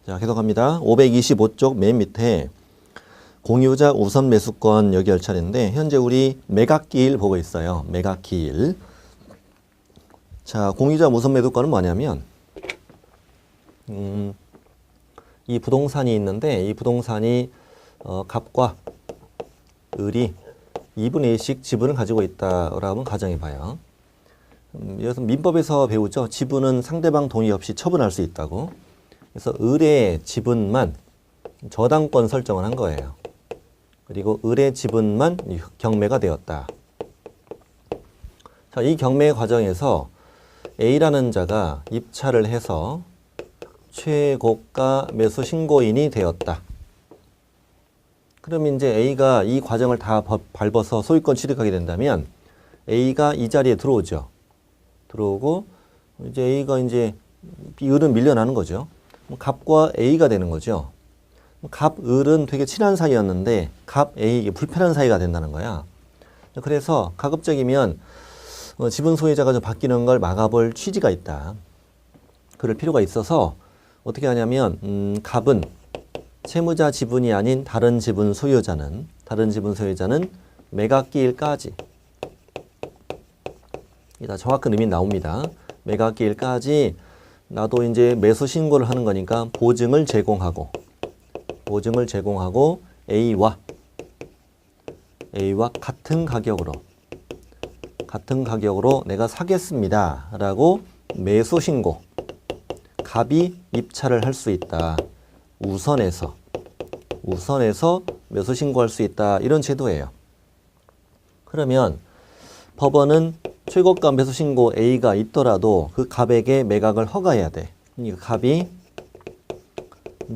자, 계속합니다. 525쪽 맨 밑에 공유자 우선 매수권 여기 할 차례인데 현재 우리 매각기일 보고 있어요. 매각기일. 자, 공유자 우선 매수권은 뭐냐면 이 부동산이 있는데 이 부동산이 갑과 을이 2분의 1씩 지분을 가지고 있다라고 한번 가정해 봐요. 여기서 민법에서 배우죠. 지분은 상대방 동의 없이 처분할 수 있다고. 그래서 을의 지분만 저당권 설정을 한 거예요. 그리고 을의 지분만 경매가 되었다. 자, 이 경매 과정에서 A라는 자가 입찰을 해서 최고가 매수 신고인이 되었다. 그럼 이제 A가 이 과정을 다 밟아서 소유권 취득하게 된다면 A가 이 자리에 들어오죠. 들어오고 이제 A가 이제 을은 밀려나는 거죠. 갑과 A가 되는 거죠. 갑, 을은 되게 친한 사이였는데 갑, A, 불편한 사이가 된다는 거야. 그래서 가급적이면 지분 소유자가 좀 바뀌는 걸 막아볼 취지가 있다. 그럴 필요가 있어서 어떻게 하냐면 갑은 채무자 지분이 아닌 다른 지분 소유자는 매각기일까지 다 정확한 의미 나옵니다. 매각기일까지 나도 이제 매수 신고를 하는 거니까 보증을 제공하고 A와 같은 가격으로 내가 사겠습니다 라고 매수 신고 갑이 입찰을 할 수 있다. 우선해서 매수 신고할 수 있다. 이런 제도예요. 그러면 법원은 최고가 매수 신고 A가 있더라도 그 갑에게 매각을 허가해야 돼. 그러니까 갑이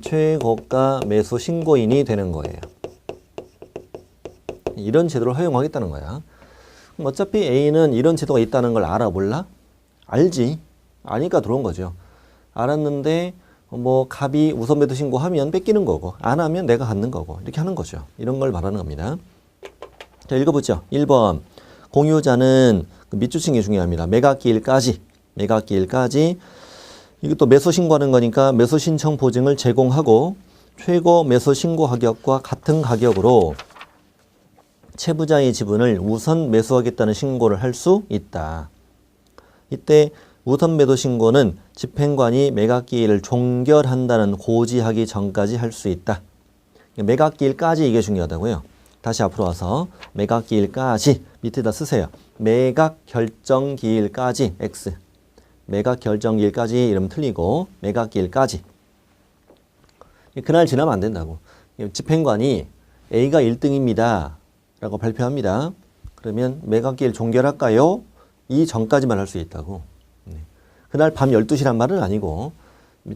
최고가 매수 신고인이 되는 거예요. 이런 제도를 허용하겠다는 거야. 그럼 어차피 A는 이런 제도가 있다는 걸 알아 몰라? 알지. 아니까 들어온 거죠. 알았는데 뭐 갑이 우선 매도 신고하면 뺏기는 거고 안 하면 내가 갖는 거고 이렇게 하는 거죠. 이런 걸 말하는 겁니다. 자, 읽어보죠. 1번 공유자는 밑줄치기 중요합니다. 매각기일까지 이것도 매수 신고하는 거니까 매수 신청 보증을 제공하고 최고 매수 신고 가격과 같은 가격으로 채무자의 지분을 우선 매수하겠다는 신고를 할 수 있다. 이때 우선 매도 신고는 집행관이 매각기일을 종결한다는 고지하기 전까지 할 수 있다. 매각기일까지 이게 중요하다고요. 다시 앞으로 와서 매각기일까지 밑에다 쓰세요. 매각결정기일까지 X. 매각결정기일까지 이러면 틀리고 매각기일까지. 그날 지나면 안 된다고. 집행관이 A가 1등입니다 라고 발표합니다. 그러면 매각기일 종결할까요? 이 전까지만 할 수 있다고. 그날 밤 12시란 말은 아니고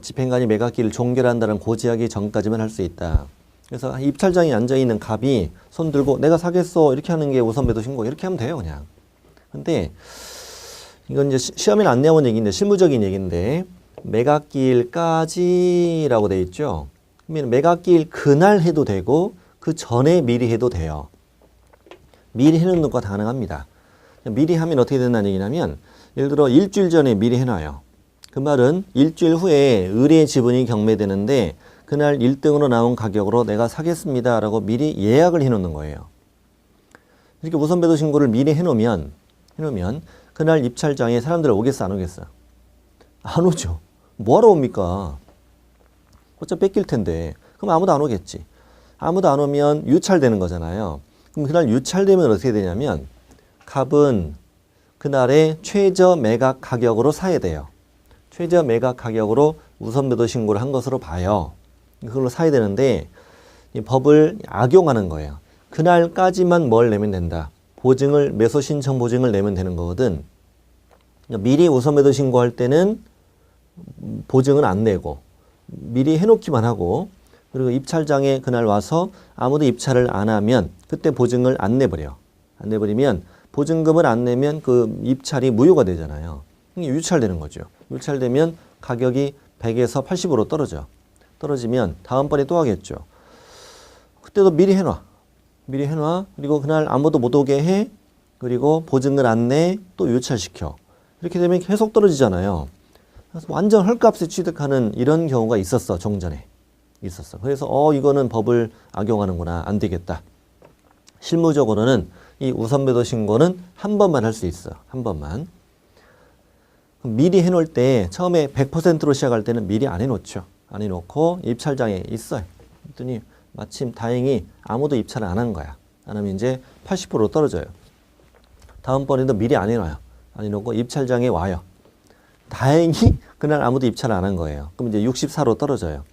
집행관이 매각기일을 종결한다는 고지하기 전까지만 할 수 있다. 그래서 입찰장에 앉아있는 갑이 손 들고 내가 사겠어 이렇게 하는 게 우선 매도 신고 이렇게 하면 돼요 그냥. 근데 이건 이제 시험에는 안 내온 얘기인데 실무적인 얘기인데 매각기일까지라고 돼 있죠. 그러면 매각기일 그날 해도 되고 그 전에 미리 해도 돼요. 미리 해놓는 것과 가능합니다. 미리 하면 어떻게 된다는 얘기냐면 예를 들어 일주일 전에 미리 해놔요. 그 말은 일주일 후에 을의 지분이 경매되는데 그날 1등으로 나온 가격으로 내가 사겠습니다 라고 미리 예약을 해놓는 거예요. 이렇게 우선 매도 신고를 미리 해놓으면 그날 입찰장에 사람들 오겠어 안 오겠어? 안 오죠. 뭐하러 옵니까? 어차피 뺏길 텐데. 그럼 아무도 안 오겠지. 아무도 안 오면 유찰되는 거잖아요. 그럼 그날 유찰되면 어떻게 되냐면 갑은 그날의 최저 매각 가격으로 사야 돼요. 최저 매각 가격으로 우선 매도 신고를 한 것으로 봐요. 그걸로 사야 되는데 이 법을 악용하는 거예요. 그날까지만 뭘 내면 된다. 매수 신청 보증을 내면 되는 거거든. 미리 우선 매도 신고할 때는 보증은 안 내고 미리 해놓기만 하고 그리고 입찰장에 그날 와서 아무도 입찰을 안 하면 그때 보증을 안 내버려. 안 내버리면 보증금을 안 내면 그 입찰이 무효가 되잖아요. 유찰되는 거죠. 유찰되면 가격이 100에서 80으로 떨어지면 다음번에 또 하겠죠. 그때도 미리 해놔. 그리고 그날 아무도 못 오게 해. 그리고 보증을 안 내. 또 유찰시켜. 이렇게 되면 계속 떨어지잖아요. 그래서 완전 헐값에 취득하는 이런 경우가 있었어. 종전에. 있었어. 그래서 이거는 법을 악용하는구나. 안 되겠다. 실무적으로는 이 우선 매도 신고는 한 번만 할 수 있어. 한 번만. 미리 해놓을 때 처음에 100%로 시작할 때는 미리 안 해놓죠. 안 해놓고 입찰장에 있어요. 그랬더니 마침 다행히 아무도 입찰을 안 한 거야. 안 하면 이제 80% 떨어져요. 다음번에도 미리 안 해놔요. 안 해놓고 입찰장에 와요. 다행히 그날 아무도 입찰을 안 한 거예요. 그럼 이제 64로 떨어져요.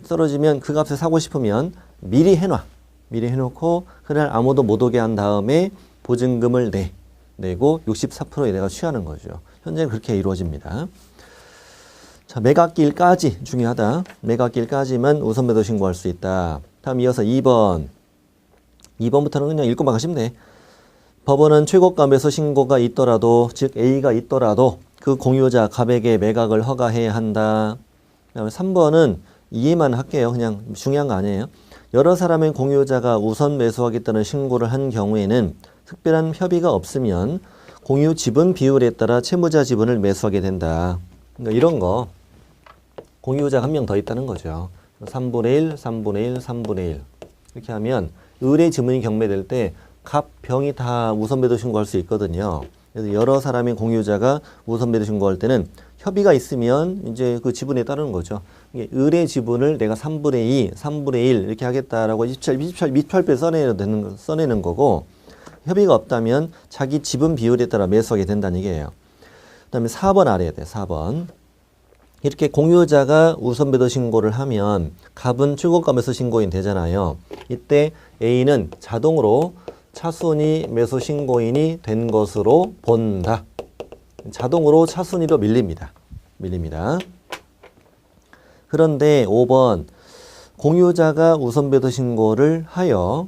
떨어지면 그 값에 사고 싶으면 미리 해놔. 미리 해놓고 그날 아무도 못 오게 한 다음에 보증금을 내고 64%에 내가 취하는 거죠. 현재는 그렇게 이루어집니다. 자, 매각기일까지 중요하다. 매각기일까지만 우선 매도 신고할 수 있다. 다음 이어서 2번. 2번부터는 그냥 읽고만 가시면 돼. 법원은 최고가 매수 신고가 있더라도, 즉 A가 있더라도 그 공유자 갑에게 매각을 허가해야 한다. 그다음에 3번은 이해만 할게요. 그냥 중요한 거 아니에요. 여러 사람의 공유자가 우선 매수하겠다는 신고를 한 경우에는 특별한 협의가 없으면 공유 지분 비율에 따라 채무자 지분을 매수하게 된다. 그러니까 이런 거 공유자가 한 명 더 있다는 거죠. 3분의 1, 3분의 1, 3분의 1 이렇게 하면 의뢰 지분이 경매될 때 갑, 병이 다 우선 매도 신고할 수 있거든요. 그래서 여러 사람의 공유자가 우선 매도 신고할 때는 협의가 있으면 이제 그 지분에 따르는 거죠. 의뢰 지분을 내가 3분의 2, 3분의 1 이렇게 하겠다라고 28배 써내는 거고, 협의가 없다면 자기 지분 비율에 따라 매수하게 된다는 얘기예요. 그 다음에 4번 알아야 돼. 4번. 이렇게 공유자가 우선 매도 신고를 하면 갑은 최고가 매수 신고인 되잖아요. 이때 A는 자동으로 차순위 매수 신고인이 된 것으로 본다. 자동으로 차순위로 밀립니다. 그런데 5번 공유자가 우선 매도 신고를 하여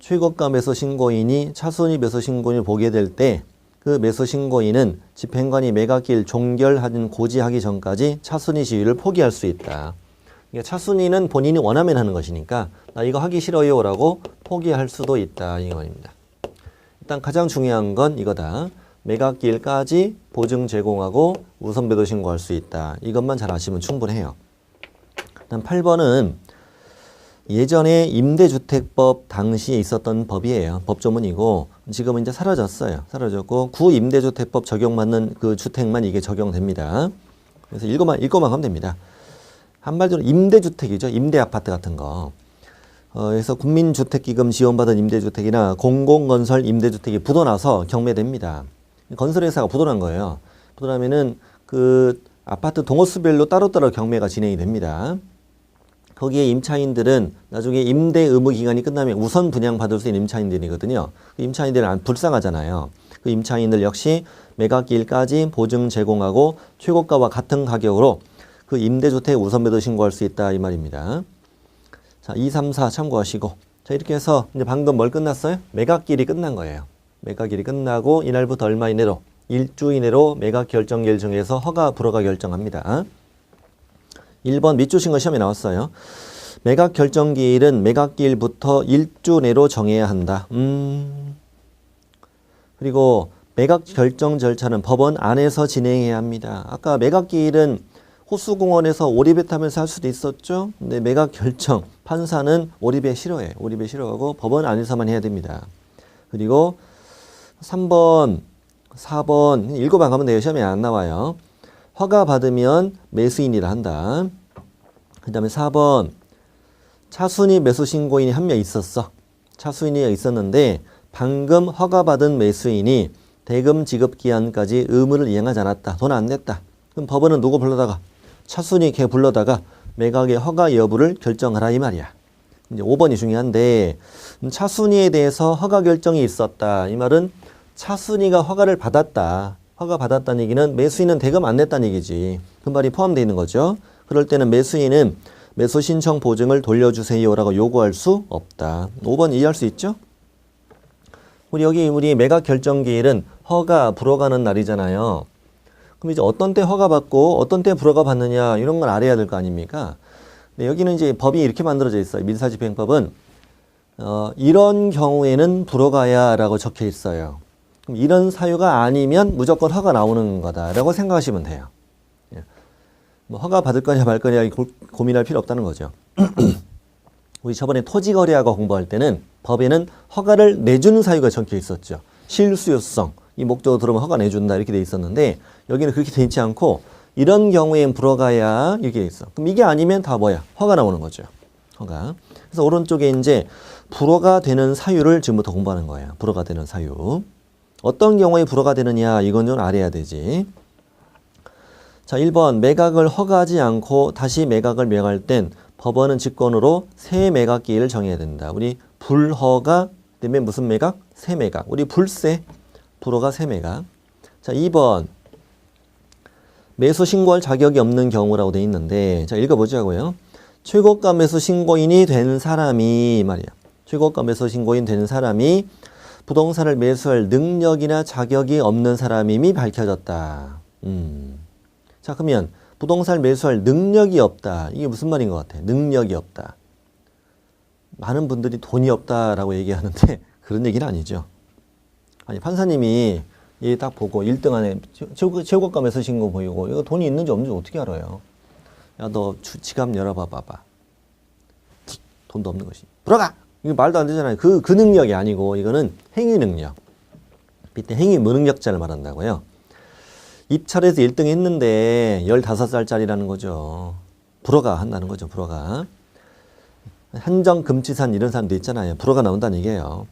최고가 매수 신고인이 차순위 매수 신고인을 보게 될 때 그 매수 신고인은 집행관이 매각기일 종결하는 고지하기 전까지 차순위 지위를 포기할 수 있다. 그러니까 차순위는 본인이 원하면 하는 것이니까 나 이거 하기 싫어요 라고 포기할 수도 있다. 이 말입니다. 일단 가장 중요한 건 이거다. 매각기일까지 보증 제공하고 우선 매도 신고할 수 있다. 이것만 잘 아시면 충분해요. 일단 8번은 예전에 임대주택법 당시에 있었던 법이에요. 법조문이고 지금은 이제 사라졌어요. 사라졌고 구임대주택법 적용받는 그 주택만 이게 적용됩니다. 그래서 읽고만 하면 됩니다. 한마디로 임대주택이죠. 임대아파트 같은 거. 그래서 국민주택기금 지원받은 임대주택이나 공공건설 임대주택이 부도나서 경매됩니다. 건설회사가 부도난 거예요. 부도나면은 그 아파트 동호수별로 따로따로 경매가 진행이 됩니다. 거기에 임차인들은 나중에 임대 의무 기간이 끝나면 우선 분양받을 수 있는 임차인들이거든요. 그 임차인들은 불쌍하잖아요. 그 임차인들 역시 매각기일까지 보증 제공하고 최고가와 같은 가격으로 그 임대주택 우선 매도 신고할 수 있다 이 말입니다. 자, 2, 3, 4 참고하시고, 자 이렇게 해서 이제 방금 뭘 끝났어요? 매각기일이 끝난 거예요. 매각기일이 끝나고 이날부터 얼마 이내로 1주 이내로 매각 결정기일 정해서 허가 불허가 결정합니다. 1번 밑주신거 시험에 나왔어요. 매각 결정기일은 매각기일부터 1주 내로 정해야 한다. 그리고 매각 결정 절차는 법원 안에서 진행해야 합니다. 아까 매각기일은 호수공원에서 오리배 타면서 할 수도 있었죠. 근데 매각 결정, 판사는 오리배 싫어해. 오리배 싫어하고 법원 안에서만 해야 됩니다. 그리고 3번, 4번 읽어봐 가면 돼요. 시험에 안 나와요. 허가 받으면 매수인이라 한다. 그 다음에 4번 차순위 매수 신고인이 한 명 있었어. 차순위가 있었는데 방금 허가받은 매수인이 대금 지급 기한까지 의무를 이행하지 않았다. 돈 안 냈다. 그럼 법원은 누구 불러다가 차순위 걔 불러다가 매각의 허가 여부를 결정하라 이 말이야. 이제 5번이 중요한데 차순위에 대해서 허가 결정이 있었다. 이 말은 차순위가 허가를 받았다. 허가 받았다는 얘기는 매수인은 대금 안 냈다는 얘기지. 그 말이 포함되어 있는 거죠. 그럴 때는 매수인은 매수 신청 보증을 돌려주세요라고 요구할 수 없다. 5번 이해할 수 있죠? 우리 매각 결정기일은 허가 불허가는 날이잖아요. 그럼 이제 어떤 때 허가 받고 어떤 때 불허가 받느냐 이런 걸 알아야 될 거 아닙니까? 근데 여기는 이제 법이 이렇게 만들어져 있어요. 민사집행법은 이런 경우에는 불허가야라고 적혀 있어요. 그럼 이런 사유가 아니면 무조건 허가 나오는 거다라고 생각하시면 돼요. 뭐 허가 받을 거냐 말 거냐 고민할 필요 없다는 거죠. 우리 저번에 토지거래하고 공부할 때는 법에는 허가를 내주는 사유가 적혀 있었죠. 실수요성, 이 목적으로 들어오면 허가 내준다 이렇게 돼 있었는데 여기는 그렇게 돼 있지 않고 이런 경우엔 불허가야 이렇게 돼 있어. 그럼 이게 아니면 다 뭐야? 허가 나오는 거죠. 허가. 그래서 오른쪽에 이제 불허가 되는 사유를 지금부터 공부하는 거예요. 불허가 되는 사유. 어떤 경우에 불허가 되느냐 이건 좀 알아야 되지. 자, 1번 매각을 허가하지 않고 다시 매각을 명할 땐 법원은 직권으로 새 매각기일을 정해야 된다. 우리 불허가 때문에 무슨 매각? 새 매각. 우리 불세, 불허가 새 매각. 자, 2번 매수 신고할 자격이 없는 경우라고 돼 있는데 자, 읽어보자고요. 최고가 매수 신고인이 된 사람이 말이야. 최고가 매수 신고인 된 사람이 부동산을 매수할 능력이나 자격이 없는 사람임이 밝혀졌다. 자, 그러면 부동산을 매수할 능력이 없다. 이게 무슨 말인 것 같아? 능력이 없다. 많은 분들이 돈이 없다라고 얘기하는데 그런 얘기는 아니죠. 아니, 판사님이 얘 딱 보고 1등 안에 최고가 매수 신고 보이고 이거 돈이 있는지 없는지 어떻게 알아요? 야, 너 지갑 열어봐. 돈도 없는 것이. 불허가! 이거 말도 안 되잖아요. 그 능력이 아니고 이거는 행위 능력. 밑에 행위 무능력자를 말한다고요. 입찰에서 1등 했는데 15살짜리라는 거죠. 불허가 한다는 거죠. 불허가. 한정금치산 이런 사람도 있잖아요. 불허가 나온다는 얘기예요.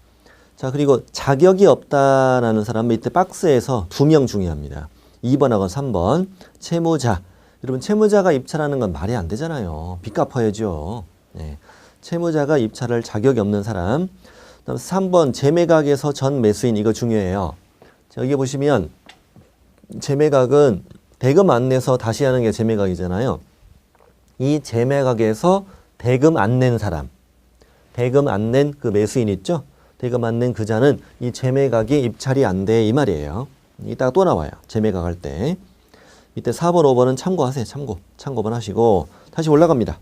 자, 그리고 자격이 없다라는 사람 밑에 박스에서 2명 중요합니다. 2번하고 3번 채무자. 여러분 채무자가 입찰하는 건 말이 안 되잖아요. 빚 갚아야죠. 네. 채무자가 입찰할 자격이 없는 사람. 그다음 3번 재매각에서 전 매수인 이거 중요해요. 자, 여기 보시면 재매각은 대금 안 내서 다시 하는 게 재매각이잖아요. 이 재매각에서 대금 안 낸 사람, 대금 안 낸 그 매수인 있죠? 대금 안 낸 그 자는 이 재매각이 입찰이 안 돼 이 말이에요. 이따가 또 나와요. 재매각 할 때. 이때 4번, 5번은 참고하세요. 참고만 하시고 다시 올라갑니다.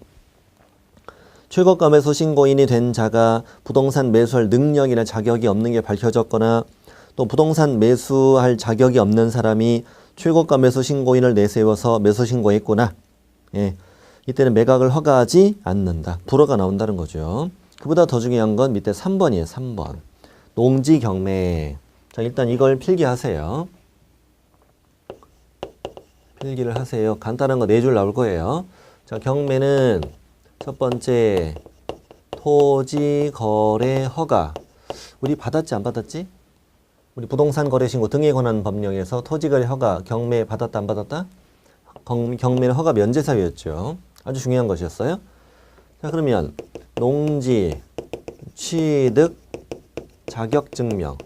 최고가 매수 신고인이 된 자가 부동산 매수할 능력이나 자격이 없는 게 밝혀졌거나 또 부동산 매수할 자격이 없는 사람이 최고가 매수 신고인을 내세워서 매수 신고했구나. 예, 이때는 매각을 허가하지 않는다. 불허가 나온다는 거죠. 그보다 더 중요한 건 밑에 3번이에요. 3번. 농지 경매. 자, 일단 이걸 필기하세요. 필기를 하세요. 간단한 거 4줄 나올 거예요. 자, 경매는 첫 번째 토지 거래 허가. 우리 받았지 안 받았지? 우리 부동산 거래 신고 등에 관한 법령에서 토지 거래 허가 경매 받았다 안 받았다? 경매는 허가 면제 사유였죠. 아주 중요한 것이었어요. 자, 그러면 농지 취득 자격 증명.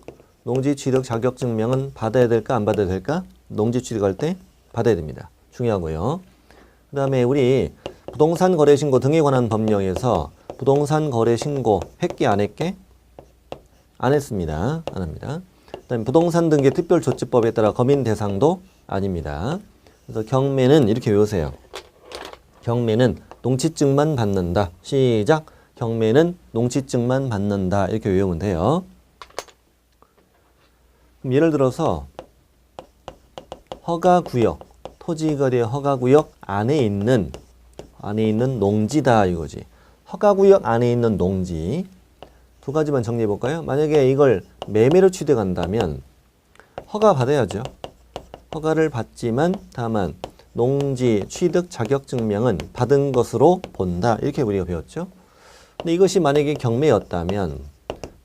농지 취득 자격 증명은 받아야 될까 안 받아야 될까? 농지 취득할 때 받아야 됩니다. 중요하고요. 그 다음에 우리 부동산 거래 신고 등에 관한 법령에서 부동산 거래 신고 했게 안 했게? 안 했습니다. 안 합니다. 그다음에 부동산 등기 특별조치법에 따라 검인 대상도 아닙니다. 그래서 경매는 이렇게 외우세요. 경매는 농취증만 받는다. 시작. 경매는 농취증만 받는다. 이렇게 외우면 돼요. 그럼 예를 들어서 허가구역, 토지거래 허가구역 안에 있는 농지다 이거지. 허가구역 안에 있는 농지. 두 가지만 정리해 볼까요? 만약에 이걸 매매로 취득한다면 허가 받아야죠. 허가를 받지만 다만 농지 취득 자격 증명은 받은 것으로 본다. 이렇게 우리가 배웠죠. 근데 이것이 만약에 경매였다면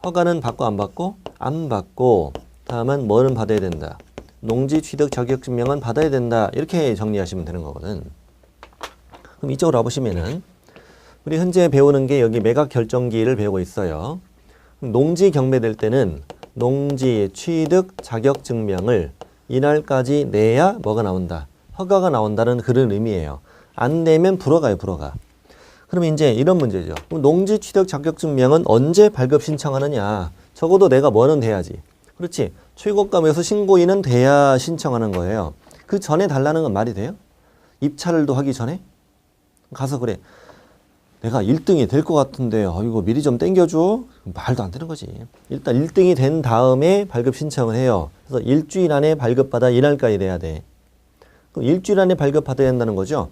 허가는 받고 안 받고? 안 받고 다만 뭐는 받아야 된다. 농지 취득 자격 증명은 받아야 된다. 이렇게 정리하시면 되는 거거든. 그럼 이쪽으로 와보시면은 우리 현재 배우는 게 여기 매각 결정기일을 배우고 있어요. 농지 경매될 때는 농지 취득 자격 증명을 이날까지 내야 뭐가 나온다. 허가가 나온다는 그런 의미예요. 안 내면 불허가요, 불허가. 그러면 이제 이런 문제죠. 농지 취득 자격 증명은 언제 발급 신청하느냐. 적어도 내가 뭐는 돼야지. 그렇지. 최고가 매수 신고인은 돼야 신청하는 거예요. 그 전에 달라는 건 말이 돼요? 입찰도 하기 전에? 가서 그래. 내가 1등이 될 것 같은데 이거 미리 좀 땡겨줘? 말도 안 되는 거지. 일단 1등이 된 다음에 발급 신청을 해요. 그래서 일주일 안에 발급받아 이날까지 돼야 돼. 그럼 일주일 안에 발급받아야 된다는 거죠.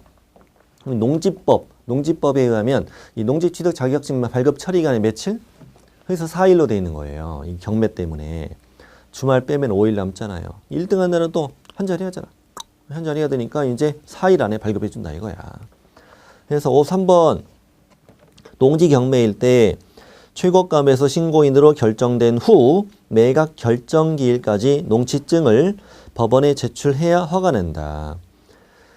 농지법에 의하면 이 농지취득 자격증 발급 처리기간이 며칠? 그래서 4일로 돼 있는 거예요. 이 경매 때문에. 주말 빼면 5일 남잖아요. 1등 한 날은 또 한 자리 하잖아. 한 자리 해야 되니까 이제 4일 안에 발급해 준다 이거야. 그래서 3번 농지 경매일 때 최고감에서 신고인으로 결정된 후 매각 결정기일까지 농취증을 법원에 제출해야 허가 낸다.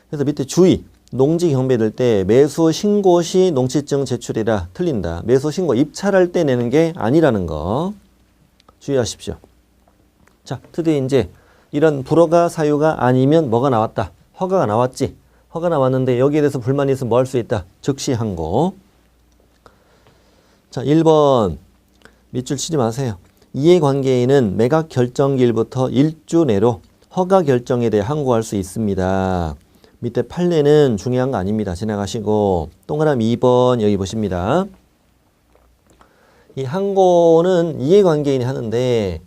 그래서 밑에 주의. 농지 경매될 때 매수 신고 시 농취증 제출이라 틀린다. 매수 신고 입찰할 때 내는 게 아니라는 거 주의하십시오. 자, 드디어 이제 이런 불허가 사유가 아니면 뭐가 나왔다? 허가가 나왔지. 허가 나왔는데 여기에 대해서 불만이 있으면 뭐 할 수 있다? 즉시 항고. 자, 1번 밑줄 치지 마세요. 이해관계인은 매각 결정기일부터 1주 내로 허가 결정에 대해 항고할 수 있습니다. 밑에 판례는 중요한 거 아닙니다. 지나가시고 동그라미 2번 여기 보십니다. 이 항고는 이해관계인이 하는데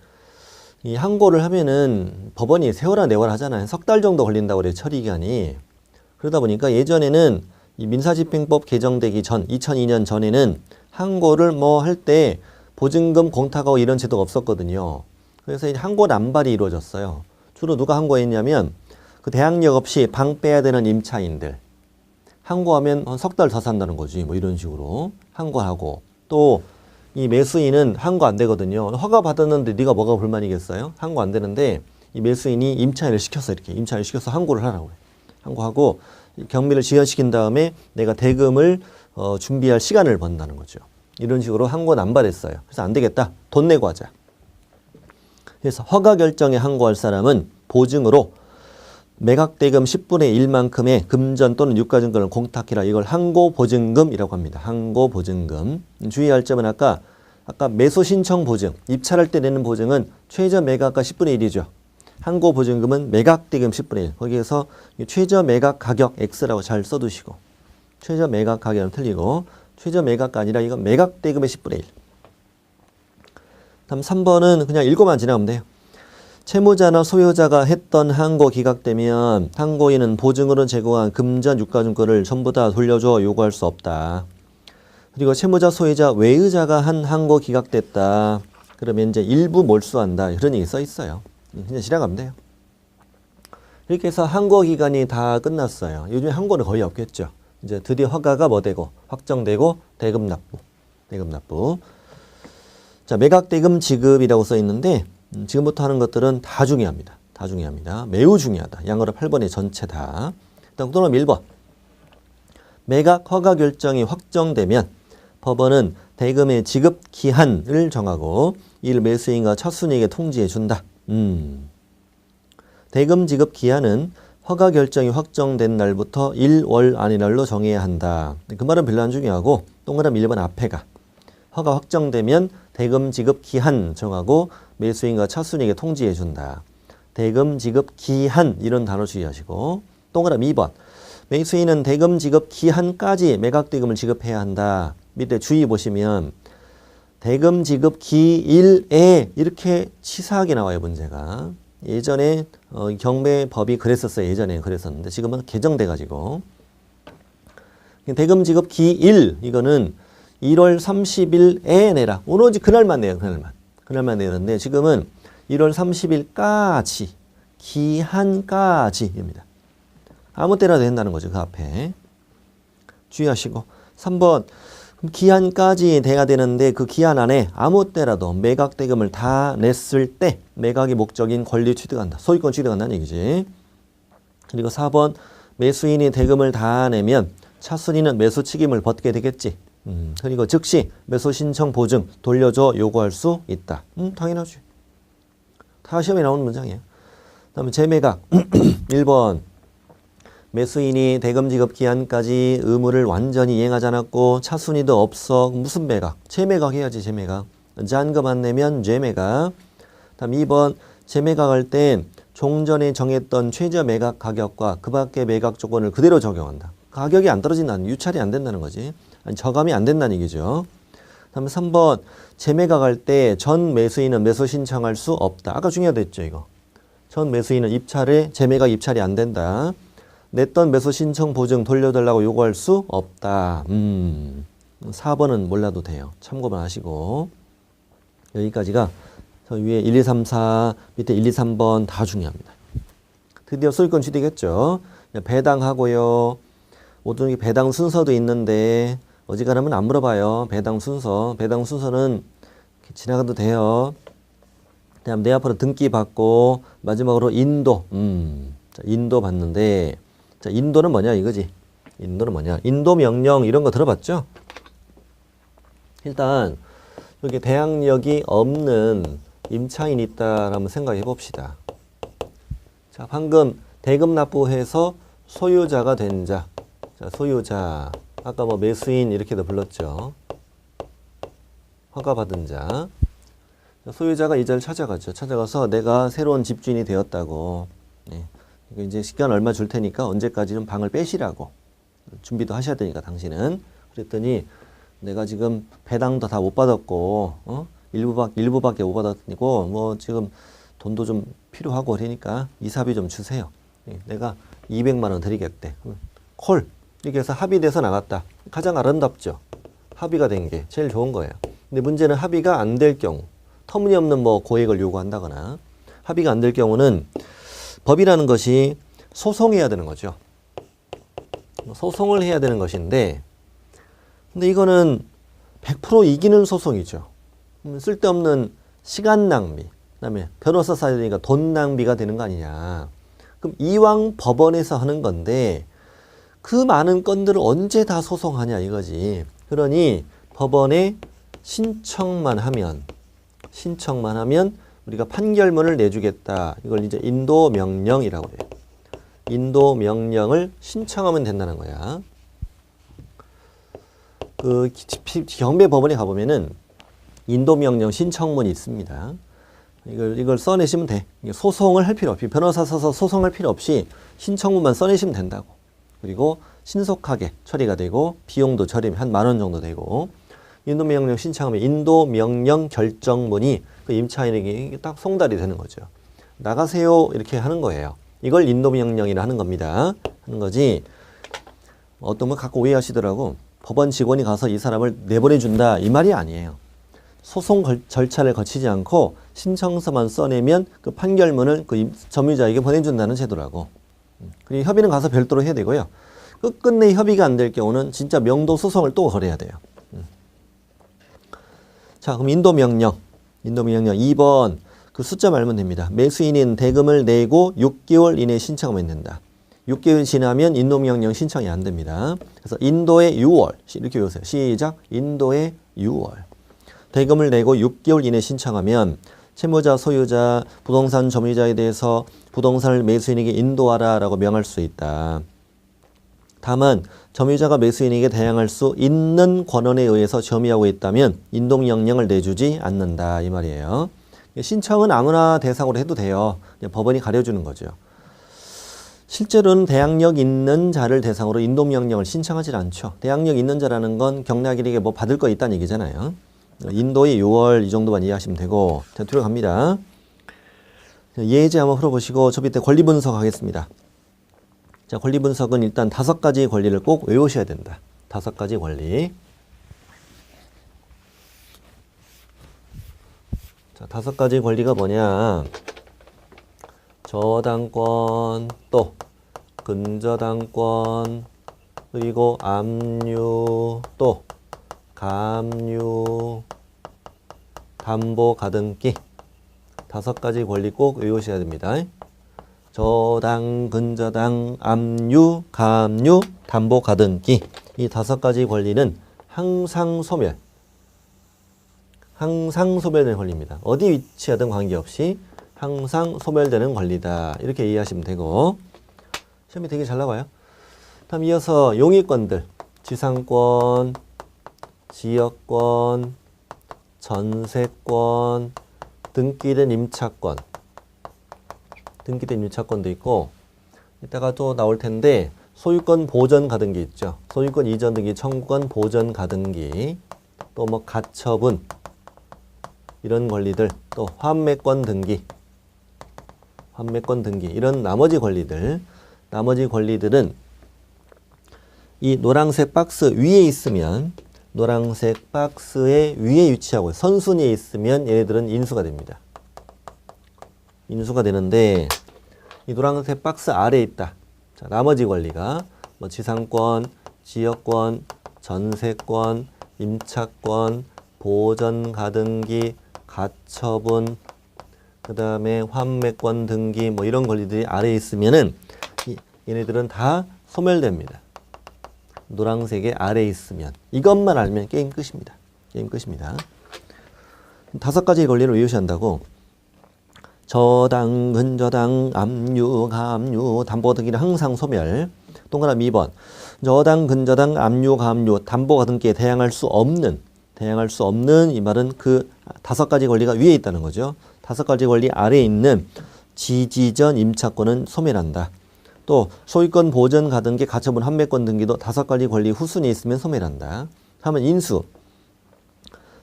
이 항고를 하면은 법원이 세워라 내워라 하잖아요. 석 달 정도 걸린다고 그래요. 처리기간이. 그러다 보니까 예전에는 이 민사집행법 개정되기 전 2002년 전에는 항고를 뭐 할 때 보증금 공탁하고 이런 제도가 없었거든요. 그래서 이제 항고 남발이 이루어졌어요. 주로 누가 항고했냐면 그 대항력 없이 방 빼야 되는 임차인들. 항고하면 석 달 더 산다는 거지. 뭐 이런 식으로 항고하고 또 이 매수인은 항고 안 되거든요. 허가 받았는데 네가 뭐가 불만이겠어요? 항고 안 되는데 이 매수인이 임차인을 시켰어. 이렇게 임차인을 시켜서 항고를 하라고 해. 항고하고 경매를 지연시킨 다음에 내가 대금을 준비할 시간을 번다는 거죠. 이런 식으로 항고 남발했어요. 그래서 안 되겠다. 돈 내고 하자. 그래서 허가 결정에 항고할 사람은 보증으로 매각대금 10분의 1만큼의 금전 또는 유가증권을 공탁해라. 이걸 항고보증금이라고 합니다. 항고보증금. 주의할 점은 아까 매수신청 보증, 입찰할 때 내는 보증은 최저 매각가 10분의 1이죠. 항고보증금은 매각대금 10분의 1. 거기에서 최저 매각 가격 X라고 잘 써두시고 최저 매각 가격은 틀리고 최저 매각가 아니라 이건 매각대금의 10분의 1. 다음 3번은 그냥 읽고만 지나가면 돼요. 채무자나 소유자가 했던 항고 기각되면 항고인은 보증으로 제공한 금전 유가증권을 전부 다 돌려줘 요구할 수 없다. 그리고 채무자 소유자 외의자가 한 항고 기각됐다. 그러면 이제 일부 몰수한다. 이런 얘기 써 있어요. 그냥 지나가면 돼요. 이렇게 해서 항고 기간이 다 끝났어요. 요즘에 항고는 거의 없겠죠. 이제 드디어 허가가 뭐 되고 확정되고 대금 납부. 자, 매각대금 지급이라고 써 있는데 지금부터 하는 것들은 다 중요합니다. 다 중요합니다. 매우 중요하다. 양어로 8번의 전체 다. 일단 그다음 1번. 매각 허가 결정이 확정되면 법원은 대금의 지급 기한을 정하고 이를 매수인과 첫순위에게 통지해 준다. 대금 지급 기한은 허가 결정이 확정된 날부터 1월 안의 날로 정해야 한다. 그 말은 별로 안 중요하고 동그라미 1번 앞에가 허가 확정되면 대금 지급 기한 정하고 매수인과 첫순위에게 통지해 준다. 대금 지급 기한 이런 단어 주의하시고 동그라미 2번 매수인은 대금 지급 기한까지 매각대금을 지급해야 한다. 밑에 주의 보시면 대금 지급 기일에 이렇게 치사하게 나와요. 문제가. 예전에 경매법이 그랬었어요. 예전에 그랬었는데 지금은 개정돼 가지고 대금 지급 기일 이거는 1월 30일에 내라. 오로지 그날만 내요. 그날만 내는데 지금은 1월 30일까지 기한까지입니다. 아무 때나 된다는 거죠. 그 앞에. 주의하시고 3번 기한까지 돼야 되는데 그 기한 안에 아무 때라도 매각 대금을 다 냈을 때 매각의 목적인 권리 취득한다. 소유권 취득한다는 얘기지. 그리고 4번 매수인이 대금을 다 내면 차순위는 매수 책임을 벗게 되겠지. 그리고 즉시 매수 신청 보증 돌려줘 요구할 수 있다. 당연하지. 다 시험에 나오는 문장이에요. 다음에 재매각 1번 매수인이 대금 지급 기한까지 의무를 완전히 이행하지 않았고 차순위도 없어. 무슨 매각? 재매각 해야지. 재매각. 잔금 안 내면 재매각. 다음 2번 재매각할 때 종전에 정했던 최저 매각 가격과 그 밖의 매각 조건을 그대로 적용한다. 가격이 안 떨어진다는 유찰이 안 된다는 거지. 아니, 저감이 안 된다는 얘기죠. 다음에 3번 재매각할 때 전 매수인은 매수 신청할 수 없다. 아까 중요하댔죠 이거. 전 매수인은 입찰에 재매각 입찰이 안 된다. 냈던 매수 신청 보증 돌려달라고 요구할 수 없다. 4번은 몰라도 돼요. 참고만 하시고. 여기까지가 저 위에 1, 2, 3, 4 밑에 1, 2, 3번 다 중요합니다. 드디어 소유권 취득했죠. 배당하고요. 모든 배당 순서도 있는데 어지간하면 안 물어봐요. 배당 순서. 배당 순서는 지나가도 돼요. 그다음 내 앞으로 등기 받고 마지막으로 인도. 자, 인도 받는데 자, 인도는 뭐냐 이거지. 인도는 뭐냐. 인도 명령 이런 거 들어봤죠? 일단 여기 대항력이 없는 임차인이 있다라면 생각해 봅시다. 자, 방금 대금 납부해서 소유자가 된 자. 자, 소유자. 아까 뭐 매수인 이렇게도 불렀죠. 허가받은 자. 소유자가 이자를 찾아가죠. 찾아가서 내가 새로운 집주인이 되었다고. 네. 이제 시간 얼마 줄 테니까 언제까지는 방을 빼시라고. 준비도 하셔야 되니까 당신은. 그랬더니 내가 지금 배당도 다 못 받았고, 일부밖에 못 받았고, 뭐 지금 돈도 좀 필요하고 그러니까 이사비 좀 주세요. 네. 내가 200만 원 드리겠대. 콜. 이렇게 해서 합의돼서 나갔다. 가장 아름답죠. 합의가 된 게 제일 좋은 거예요. 근데 문제는 합의가 안 될 경우. 터무니없는 뭐 고액을 요구한다거나 합의가 안 될 경우는 법이라는 것이 소송해야 되는 거죠. 소송을 해야 되는 것인데 근데 이거는 100% 이기는 소송이죠. 쓸데없는 시간 낭비, 그다음에 변호사 써야 되니까 돈 낭비가 되는 거 아니냐. 그럼 이왕 법원에서 하는 건데 그 많은 건들을 언제 다 소송하냐 이거지. 그러니 법원에 신청만 하면 우리가 판결문을 내주겠다. 이걸 이제 인도 명령이라고 해요. 인도 명령을 신청하면 된다는 거야. 그 경배 법원에 가보면은 인도 명령 신청문이 있습니다. 이걸 써내시면 돼. 소송을 할 필요 없이 변호사 써서 소송할 필요 없이 신청문만 써내시면 된다고. 그리고 신속하게 처리가 되고 비용도 저렴 한 10,000원 정도 되고. 인도명령 신청하면 인도명령 결정문이 그 임차인에게 딱 송달이 되는 거죠. 나가세요 이렇게 하는 거예요. 이걸 인도명령이라 하는 겁니다. 하는 거지. 어떤 분 갖고 오해하시더라고. 법원 직원이 가서 이 사람을 내보내준다 이 말이 아니에요. 소송 절차를 거치지 않고 신청서만 써내면 그 판결문을 그 점유자에게 보내준다는 제도라고. 그리고 협의는 가서 별도로 해야 되고요. 끝끝내 협의가 안 될 경우는 진짜 명도 소송을 또 걸어야 돼요. 자, 그럼 인도명령 2번 그 숫자 말면 됩니다. 매수인인 대금을 내고 6개월 이내에 신청하면 된다. 6개월 지나면 인도명령 신청이 안 됩니다. 그래서 인도의 6월 이렇게 외우세요. 시작. 인도의 6월 대금을 내고 6개월 이내에 신청하면 채무자, 소유자, 부동산 점유자에 대해서 부동산을 매수인에게 인도하라 라고 명할 수 있다. 다만 점유자가 매수인에게 대항할 수 있는 권한에 의해서 점유하고 있다면 인도명령을 내주지 않는다 이 말이에요. 신청은 아무나 대상으로 해도 돼요. 그냥 법원이 가려주는 거죠. 실제로는 대항력 있는 자를 대상으로 인도명령을 신청하지 않죠. 대항력 있는 자라는 건 경락일에게 뭐 받을 거 있다는 얘기잖아요. 인도의 6월 이 정도만 이해하시면 되고. 자, 뒤로 갑니다. 예제 한번 풀어보시고 저 밑에 권리 분석하겠습니다. 자, 권리 분석은 일단 5가지 권리를 꼭 외우셔야 된다. 5가지 권리. 자, 5가지 권리가 뭐냐? 저당권, 또 근저당권, 그리고 압류, 또 감류, 담보 가등기. 5가지 권리 꼭 외우셔야 됩니다. 저당, 근저당, 압류, 감류, 담보 가등기. 이 5가지 권리는 항상 소멸되는 권리입니다. 어디 위치하든 관계없이 항상 소멸되는 권리다. 이렇게 이해하시면 되고. 시험이 되게 잘 나와요. 다음 이어서 용의권들. 지상권, 지역권, 전세권, 등기된 임차권. 등기된 임차권도 있고 이따가 또 나올 텐데 소유권 보전 가등기 있죠. 소유권 이전 등기, 청구권 보전 가등기, 또 뭐 가처분 이런 권리들, 또 환매권 등기 이런 나머지 권리들. 나머지 권리들은 이 노란색 박스 위에 있으면 노란색 박스의 위에 위치하고 선순위에 있으면 얘네들은 인수가 됩니다. 인수가 되는데 이 노란색 박스 아래에 있다. 자, 나머지 권리가 뭐 지상권, 지역권, 전세권, 임차권, 보전 가등기, 가처분, 그 다음에 환매권 등기 뭐 이런 권리들이 아래에 있으면은 얘네들은 다 소멸됩니다. 노란색의 아래에 있으면 이것만 알면 게임 끝입니다. 게임 끝입니다. 5가지 권리를 외우셔야 한다고. 저당, 근저당, 압류, 가압류, 담보가등기는 항상 소멸. 동그라미 2번. 저당, 근저당, 압류, 가압류, 담보가등기에 대항할 수 없는 이 말은 그 5가지 권리가 위에 있다는 거죠. 5가지 권리 아래에 있는 지지전 임차권은 소멸한다. 또 소유권 보전 가등기, 가처분, 환매권 등기도 5가지 권리 후순위에 있으면 소멸한다. 하면 인수.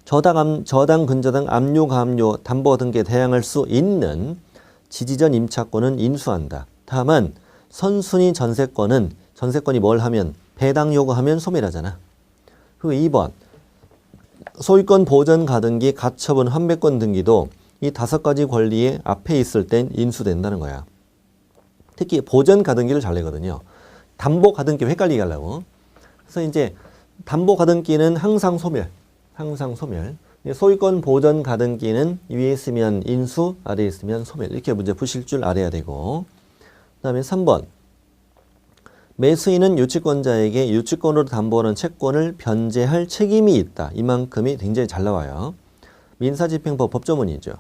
저당, 근저당, 압류, 가압류, 담보 등기에 대항할 수 있는 지지전 임차권은 인수한다. 다만 선순위 전세권이 뭘 하면 배당 요구하면 소멸하잖아. 그리고 2번 소유권 보전 가등기, 가처분, 환매권 등기도 이 5가지 권리의 앞에 있을 땐 인수된다는 거야. 특히 보전 가등기를 잘 내거든요. 담보 가등기 헷갈리게 하려고. 그래서 이제 담보 가등기는 항상 소멸. 소유권 보전 가등기는 위에 있으면 인수, 아래에 있으면 소멸. 이렇게 문제 푸실 줄 알아야 되고. 그 다음에 3번. 매수인은 유치권자에게 유치권으로 담보하는 채권을 변제할 책임이 있다. 이만큼이 굉장히 잘 나와요. 민사집행법 법조문이죠.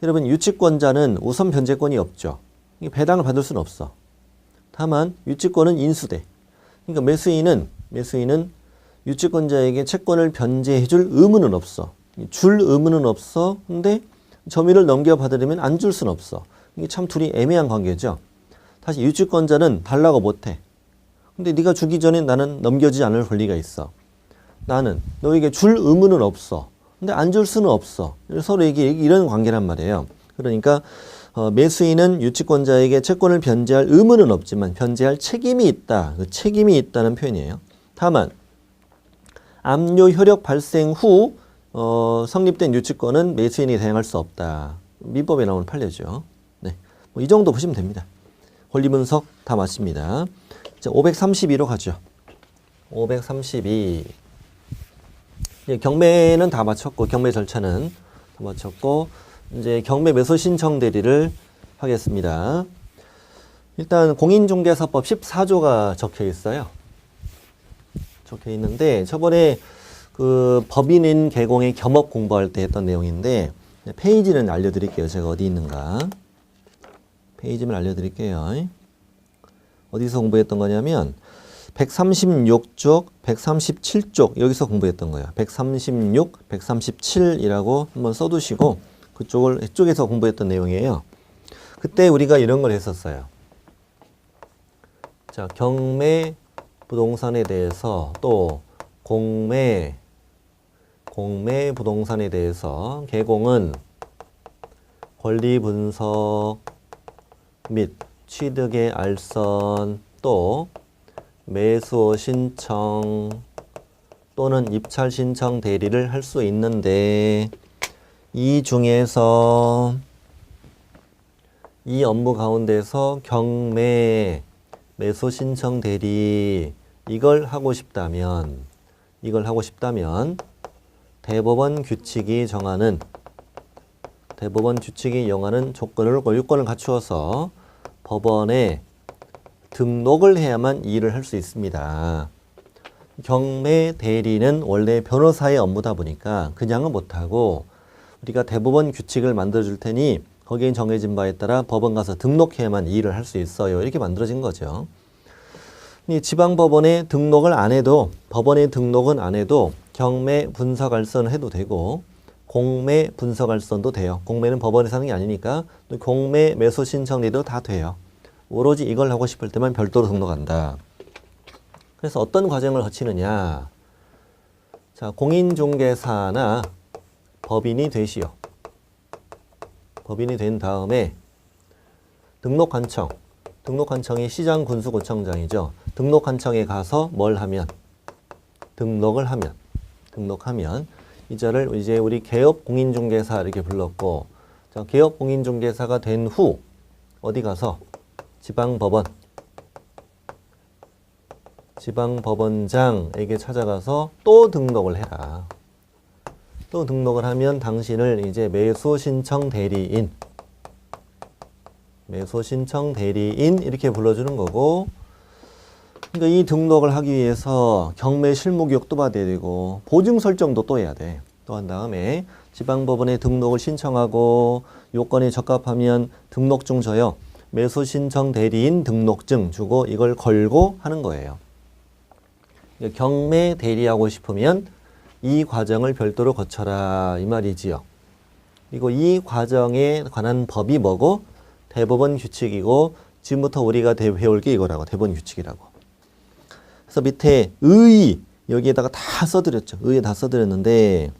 여러분 유치권자는 우선 변제권이 없죠. 배당을 받을 수는 없어. 다만 유치권은 인수돼. 그러니까 매수인은 유치권자에게 채권을 변제해줄 의무는 없어. 줄 의무는 없어. 근데 점유를 넘겨받으려면 안 줄 수는 없어. 이게 참 둘이 애매한 관계죠. 다시 유치권자는 달라고 못해. 근데 네가 주기 전에 나는 넘겨지지 않을 권리가 있어. 나는 너에게 줄 의무는 없어. 근데 안 줄 수는 없어. 서로에게 이런 관계란 말이에요. 그러니까 매수인은 유치권자에게 채권을 변제할 의무는 없지만 변제할 책임이 있다. 그 책임이 있다는 표현이에요. 다만 압류 효력 발생 후 성립된 유치권은 매수인이 대항할 수 없다. 민법에 나오는 판례죠. 네, 뭐 이 정도 보시면 됩니다. 권리 분석 다 맞습니다. 자, 532로 가죠. 532. 경매는 다 마쳤고 경매 절차는 다 마쳤고 이제 경매 매수 신청 대리를 하겠습니다. 일단 공인중개사법 14조가 적혀 있어요. 적혀 있는데 저번에 그 법인인 개공의 겸업 공부할 때 했던 내용인데 페이지는 알려드릴게요. 제가 어디 있는가. 페이지만 알려드릴게요. 어디서 공부했던 거냐면 136쪽, 137쪽 여기서 공부했던 거예요. 136, 137이라고 한번 써두시고 이쪽에서 공부했던 내용이에요. 그때 우리가 이런 걸 했었어요. 자, 경매 부동산에 대해서 또 공매 부동산에 대해서 개공은 권리 분석 및 취득의 알선 또 매수 신청 또는 입찰 신청 대리를 할 수 있는데 이 중에서 이 업무 가운데서 경매 매수 신청 대리 이걸 하고 싶다면 대법원 규칙이 정하는 요건을 갖추어서 법원에 등록을 해야만 이 일을 할 수 있습니다. 경매 대리는 원래 변호사의 업무다 보니까 그냥은 못하고 우리가 대법원 규칙을 만들어 줄 테니 거기에 정해진 바에 따라 법원 가서 등록해야만 이 일을 할 수 있어요. 이렇게 만들어진 거죠. 이 지방법원에 등록을 안 해도 법원에 등록은 안 해도 경매 분석알선을 해도 되고 공매 분석알선도 돼요. 공매는 법원에서 하는 게 아니니까 공매 매수 신청리도 다 돼요. 오로지 이걸 하고 싶을 때만 별도로 등록한다. 그래서 어떤 과정을 거치느냐. 자, 공인중개사나 법인이 되시오. 법인이 된 다음에 등록 등록한청이 시장군수구청장이죠. 등록한청에 가서 뭘 하면? 등록하면 이 자를 이제 우리 개업공인중개사 이렇게 불렀고, 자, 개업공인중개사가 된 후 어디 가서 지방법원장에게 찾아가서 또 등록을 해라. 또 등록을 하면 당신을 이제 매수신청 대리인 이렇게 불러주는 거고, 그러니까 이 등록을 하기 위해서 경매 실무 교육도 받아야 되고 보증 설정도 또 해야 돼. 또 한 다음에 지방법원에 등록을 신청하고 요건에 적합하면 등록증 줘요. 매수신청 대리인 등록증 주고 이걸 걸고 하는 거예요. 경매 대리하고 싶으면 이 과정을 별도로 거쳐라 이 말이지요. 그리고 이 과정에 관한 법이 뭐고? 대법원 규칙이고, 지금부터 우리가 배울 게 이거라고, 대법원 규칙이라고. 그래서 밑에 의 여기에다가 다 써드렸죠. 의에 다 써드렸는데,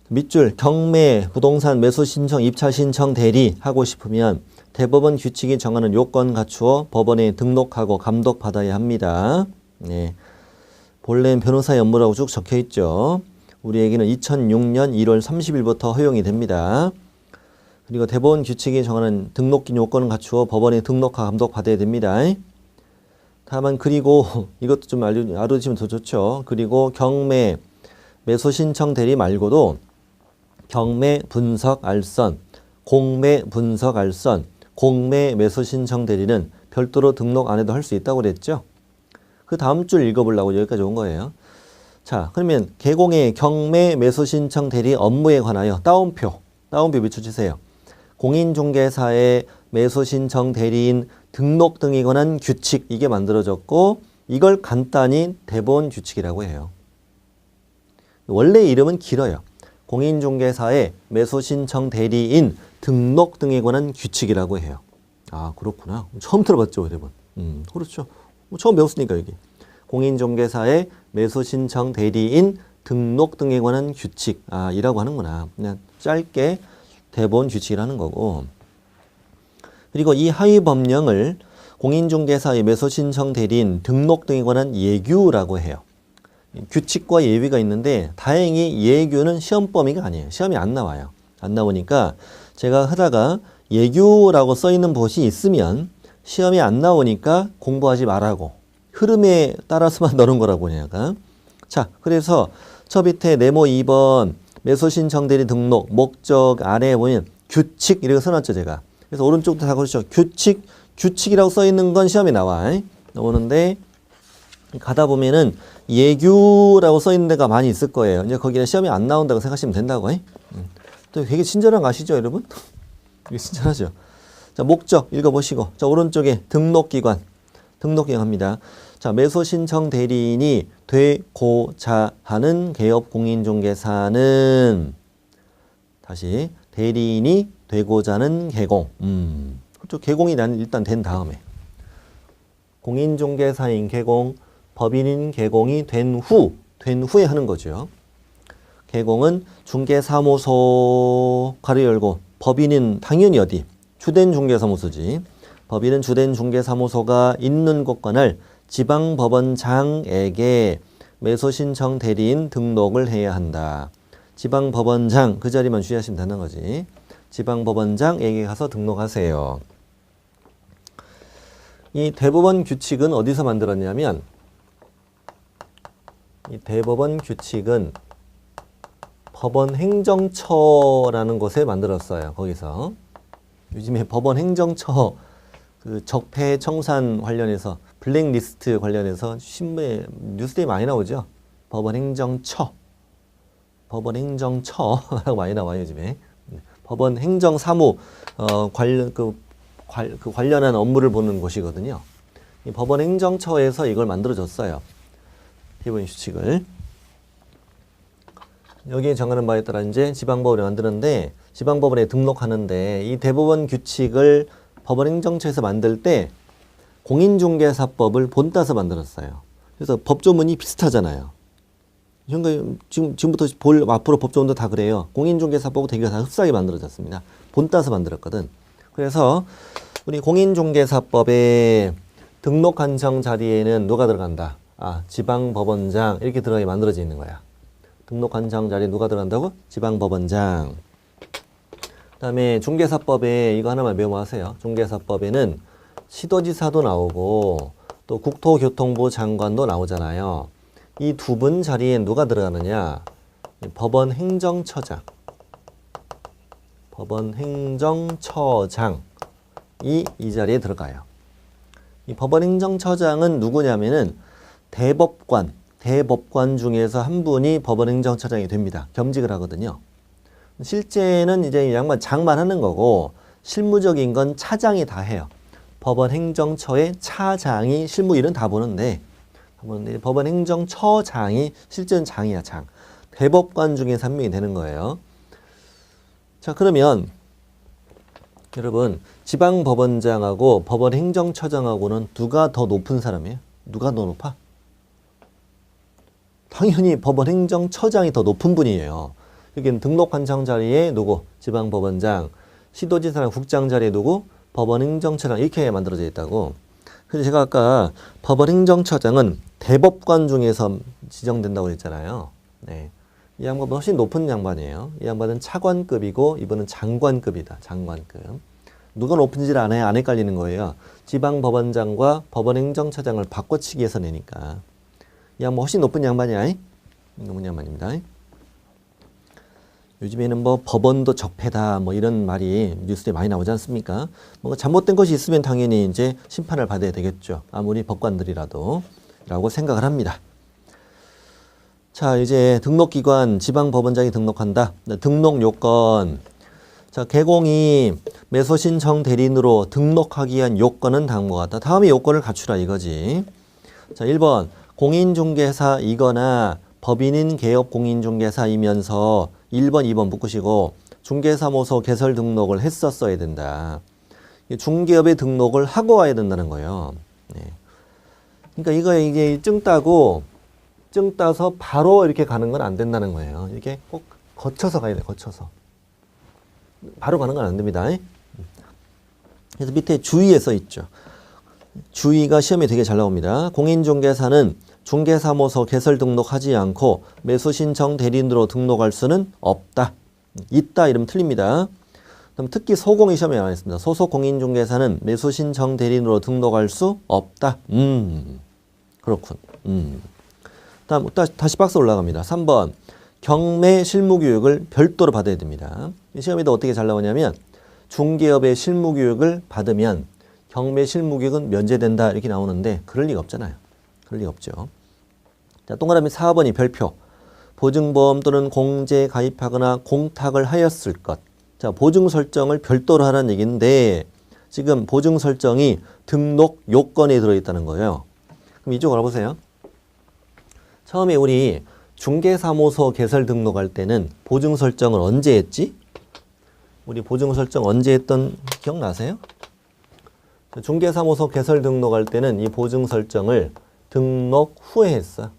밑줄 경매, 부동산 매수 신청, 입찰 신청 대리 하고 싶으면 대법원 규칙이 정하는 요건 갖추어 법원에 등록하고 감독받아야 합니다. 네. 본래는 변호사의 업무라고 쭉 적혀 있죠. 우리에게는 2006년 1월 30일부터 허용이 됩니다. 그리고 대법원 규칙이 정하는 등록기 요건을 갖추어 법원에 등록하고 감독받아야 됩니다. 다만 그리고 이것도 좀 알아두시면 더 좋죠. 그리고 경매, 매수신청 대리 말고도 경매 분석 알선, 공매 분석 알선, 공매 매수신청 대리는 별도로 등록 안 해도 할 수 있다고 그랬죠. 그 다음 줄 읽어보려고 여기까지 온 거예요. 자, 그러면 개공의 경매 매수신청 대리 업무에 관하여 따옴표 비춰주세요. 공인중개사의 매수신청 대리인 등록 등에 관한 규칙 이게 만들어졌고, 이걸 간단히 대법원 규칙이라고 해요. 원래 이름은 길어요. 공인중개사의 매수신청 대리인 등록 등에 관한 규칙이라고 해요. 아, 그렇구나. 처음 들어봤죠, 여러분. 그렇죠. 처음 배웠으니까 여기. 공인중개사의 매수신청 대리인 등록 등에 관한 규칙 이라고 하는구나. 그냥 짧게 대법원 규칙이라는 거고. 그리고 이 하위 법령을 공인중개사의 매수신청 대리인 등록 등에 관한 예규라고 해요. 규칙과 예비가 있는데 다행히 예규는 시험 범위가 아니에요. 시험이 안 나와요. 안 나오니까 제가 하다가 예규라고 써 있는 곳이 있으면 시험이 안 나오니까 공부하지 말라고, 흐름에 따라서만 넣는 거라고 내가. 자, 그래서 저 밑에 네모 2번 매수신청 대리 등록 목적 아래에 보면 규칙 이렇게 써놨죠 제가. 그래서 오른쪽도 다 그렇죠. 규칙이라고 써 있는 건 시험에 나오는데 가다 보면은 예규라고 써 있는 데가 많이 있을 거예요. 이제 거기는 시험이 안 나온다고 생각하시면 된다고. 또 되게 친절한 거 아시죠, 여러분? 되게 친절하죠. 자, 목적 읽어보시고, 자, 오른쪽에 등록기관 합니다. 자, 매수신청 대리인이 되고자 하는 개업공인중개사는, 다시, 대리인이 되고자 하는 개공. 그렇죠. 개공이 일단 된 다음에. 공인중개사인 개공, 법인인 개공이 된 후에 하는 거죠. 개공은 중개사무소 가로 열고, 법인은 당연히 어디? 주된 중개사무소지. 법인은 주된 중개사무소가 있는 곳과 날 지방법원장에게 매수신청 대리인 등록을 해야 한다. 지방법원장 그 자리만 주의하시면 되는 거지. 지방법원장에게 가서 등록하세요. 이 대법원 규칙은 어디서 만들었냐면, 이 대법원 규칙은 법원행정처라는 곳에 만들었어요. 거기서. 요즘에 법원행정처 그 적폐 청산 관련해서 블랙리스트 관련해서 신문에 뉴스에 많이 나오죠. 법원행정처라고 많이 나와요 요즘에. 법원행정사무 관련한 업무를 보는 곳이거든요. 이 법원행정처에서 이걸 만들어줬어요. 대법원 규칙을. 여기에 정하는 바에 따라 이제 지방법원을 만드는데, 지방법원에 등록하는데 이 대법원 규칙을 법원행정처에서 만들 때 공인중개사법을 본따서 만들었어요. 그래서 법조문이 비슷하잖아요. 지금부터 볼 앞으로 법조문도 다 그래요. 공인중개사법은 되게 다 흡사하게 만들어졌습니다. 본따서 만들었거든. 그래서 우리 공인중개사법에 등록한정 자리에는 누가 들어간다? 지방법원장 이렇게 들어가게 만들어져 있는 거야. 등록한정 자리에 누가 들어간다고? 지방법원장. 그다음에 중개사법에 이거 하나만 메모하세요. 중개사법에는 시도지사도 나오고 또 국토교통부 장관도 나오잖아요. 이 두 분 자리에 누가 들어가느냐? 법원 행정처장. 법원 행정처장이 이 자리에 들어가요. 이 법원 행정처장은 누구냐면은 대법관 중에서 한 분이 법원 행정처장이 됩니다. 겸직을 하거든요. 실제는 이제 양반 장만 하는 거고 실무적인 건 차장이 다 해요. 법원 행정처의 차장이 실무 일은 다 보는데 법원 행정처장이 실제는 장이야, 장. 대법관 중에서 한 명이 되는 거예요. 자, 그러면 여러분 지방법원장하고 법원 행정처장하고는 누가 더 높은 사람이에요? 누가 더 높아? 당연히 법원 행정처장이 더 높은 분이에요. 여기는 등록한정 자리에 누구? 지방법원장, 시도지사나 국장 자리에 누구? 법원 행정처장 이렇게 만들어져 있다고. 그래서 제가 아까 법원 행정처장은 대법관 중에서 지정된다고 했잖아요. 네. 이 양반은 훨씬 높은 양반이에요. 이 양반은 차관급이고 이분은 장관급이다. 장관급. 누가 높은지를 안 헷갈리는 거예요. 지방법원장과 법원 행정처장을 바꿔치기해서 내니까. 이 양반 훨씬 높은 양반이야. 높은 양반입니다. 요즘에는 뭐 법원도 적폐다 뭐 이런 말이 뉴스에 많이 나오지 않습니까? 뭔가 잘못된 것이 있으면 당연히 이제 심판을 받아야 되겠죠. 아무리 법관들이라도 라고 생각을 합니다. 자, 이제 등록기관 지방법원장이 등록한다. 등록 요건. 자, 개공이 매소신청 대리인으로 등록하기 위한 요건은 다음과 같다. 다음의 요건을 갖추라 이거지. 자, 1번 공인중개사이거나 법인인 개업 공인중개사이면서 1번, 2번 묶으시고 중개사무소 개설 등록을 했었어야 된다. 중개업에 등록을 하고 와야 된다는 거예요. 네. 그러니까 이거 이제 증 따서 바로 이렇게 가는 건 안 된다는 거예요. 이렇게 꼭 거쳐서 가야 돼, 거쳐서. 바로 가는 건 안 됩니다. 그래서 밑에 주의에 써 있죠. 주의가 시험에 되게 잘 나옵니다. 공인중개사는 중개사무소 개설 등록하지 않고 매수신청 대리인으로 등록할 수는 없다. 있다 이러면 틀립니다. 그럼 특히 소공이 시험에 나와 있습니다. 소속 공인중개사는 매수신청 대리인으로 등록할 수 없다. 그렇군. 다음 다시 박스 올라갑니다. 3번 경매 실무교육을 별도로 받아야 됩니다. 시험에도 어떻게 잘 나오냐면 중개업의 실무교육을 받으면 경매 실무교육은 면제된다 이렇게 나오는데 그럴 리가 없잖아요. 그럴 리가 없죠. 자, 동그라미 4번이 별표. 보증보험 또는 공제 가입하거나 공탁을 하였을 것. 자, 보증 설정을 별도로 하라는 얘기인데 지금 보증 설정이 등록 요건에 들어있다는 거예요. 그럼 이쪽으로 알아보세요. 처음에 우리 중개사무소 개설 등록할 때는 보증 설정을 언제 했지? 우리 보증 설정 언제 했던 기억나세요? 중개사무소 개설 등록할 때는 이 보증 설정을 등록 후에 했어.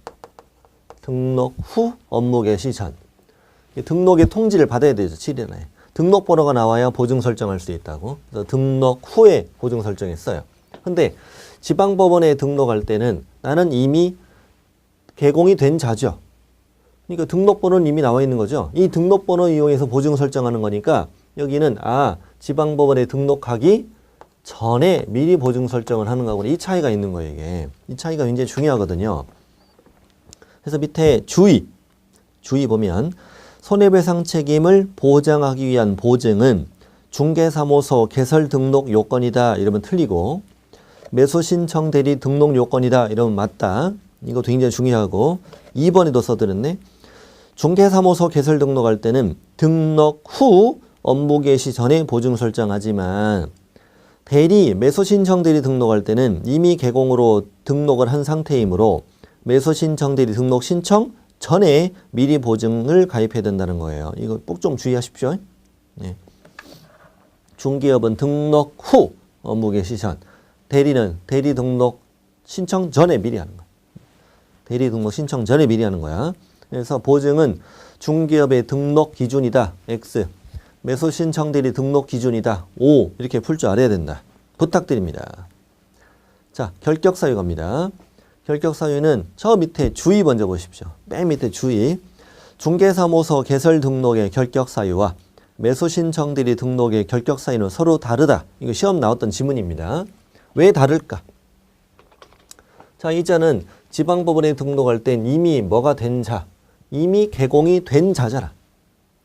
등록 후 업무 개시 전. 등록의 통지를 받아야 되죠. 7일에. 등록번호가 나와야 보증 설정할 수 있다고. 그래서 등록 후에 보증 설정했어요. 근데 지방법원에 등록할 때는 나는 이미 개공이 된 자죠. 그러니까 등록번호는 이미 나와 있는 거죠. 이 등록번호 이용해서 보증 설정하는 거니까 여기는 지방법원에 등록하기 전에 미리 보증 설정을 하는 거하고 이 차이가 있는 거예요. 이게. 이 차이가 굉장히 중요하거든요. 그래서 밑에 주의 보면 손해배상 책임을 보장하기 위한 보증은 중개사무소 개설 등록 요건이다 이러면 틀리고 매수신청 대리 등록 요건이다 이러면 맞다. 이거 굉장히 중요하고 2번에도 써드렸네. 중개사무소 개설 등록할 때는 등록 후 업무 개시 전에 보증 설정하지만 대리 매수신청 대리 등록할 때는 이미 개공으로 등록을 한 상태이므로 매수신청 대리 등록 신청 전에 미리 보증을 가입해야 된다는 거예요. 이거 꼭 좀 주의하십시오. 네. 중개업은 등록 후 업무 개시 전, 대리는 대리 등록 신청 전에 미리 하는 거야. 대리 등록 신청 전에 미리 하는 거야. 그래서 보증은 중개업의 등록 기준이다. X. 매수 신청 대리 등록 기준이다. 5 이렇게 풀 줄 알아야 된다. 부탁드립니다. 자, 결격 사유 갑니다. 결격 사유는 저 밑에 주의 먼저 보십시오. 맨 밑에 주의. 중개사무소 개설 등록의 결격 사유와 매수 신청 대리 등록의 결격 사유는 서로 다르다. 이거 시험 나왔던 지문입니다. 왜 다를까? 자, 이 자는 지방법원에 등록할 땐 이미 뭐가 된 자, 이미 개공이 된 자잖아.